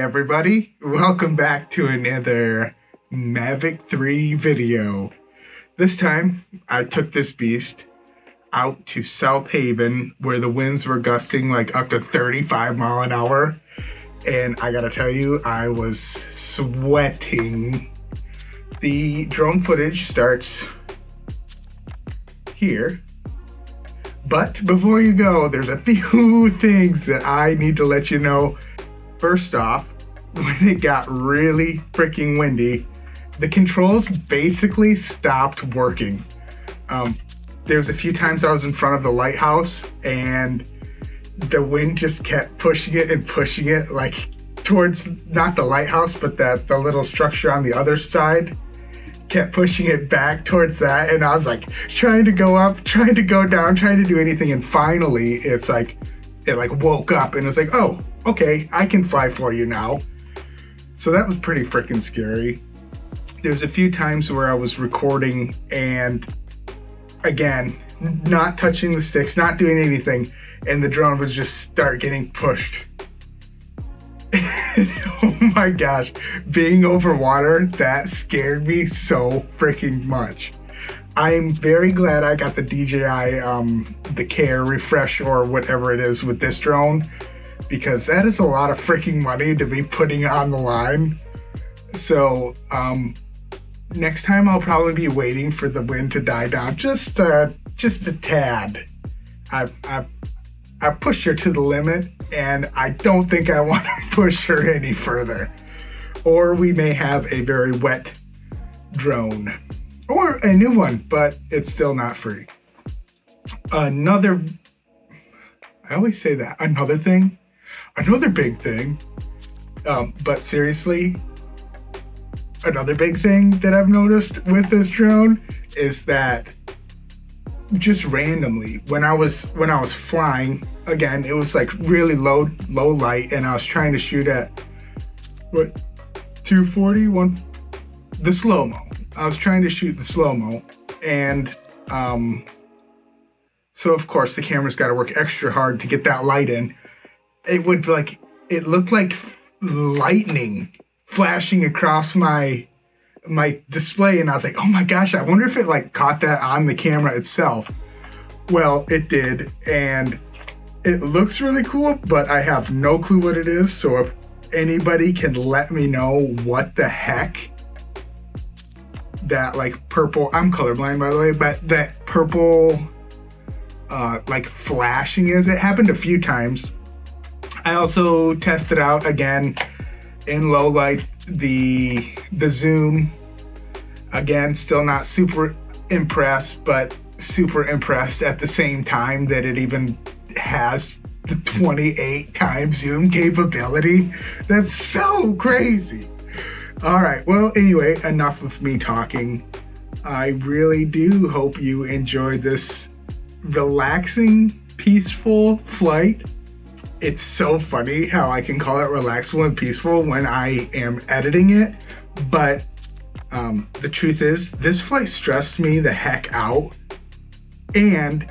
everybody, welcome back to another Mavic 3 video. This time I took this beast out to South Haven where the winds were gusting like up to 35 mile an hour, and I gotta tell you, I was sweating. The drone footage starts here, but before you go, there's a few things that I need to let you know. First off, when it got really freaking windy, the controls basically stopped working. There was a few times I was in front of the lighthouse and the wind just kept pushing it and pushing it like towards, not the lighthouse, but the little structure on the other side, kept pushing it back towards that. And I was like trying to go up, trying to go down, trying to do anything. And finally it's like, it like woke up and it was like, oh, okay, I can fly for you now. So that was pretty freaking scary. There's a few times where I was recording and again, not touching the sticks, not doing anything, and the drone would just start getting pushed. Oh my gosh, being over water, that scared me so freaking much. I'm very glad I got the DJI, the Care Refresh or whatever it is with this drone, because that is a lot of freaking money to be putting on the line. So, next time I'll probably be waiting for the wind to die down just a tad. I've pushed her to the limit, and I don't think I want to push her any further. Or we may have a very wet drone. Or a new one, but it's still not free. I always say that, another big thing. But seriously, another big thing that I've noticed with this drone is that just randomly, when I was flying, again, it was like really low light, and I was trying to shoot at what, 240, the slow-mo. I was trying to shoot the slow-mo, and so of course the camera's got to work extra hard to get that light in. It looked like lightning flashing across my display, and I was like, oh my gosh, I wonder if it like caught that on the camera itself. Well, it did, and it looks really cool, but I have no clue what it is. So if anybody can let me know what the heck that like purple, I'm colorblind by the way, but that purple like flashing is. It happened a few times. I also tested out again in low light the zoom. Again, still not super impressed, but super impressed at the same time that it even has the 28 times zoom capability. That's so crazy. All right, well, anyway, enough of me talking. I really do hope you enjoyed this relaxing, peaceful flight. It's so funny how I can call it relaxful and peaceful when I am editing it, but the truth is, this flight stressed me the heck out, and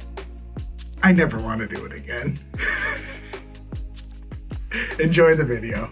I never want to do it again. Enjoy the video.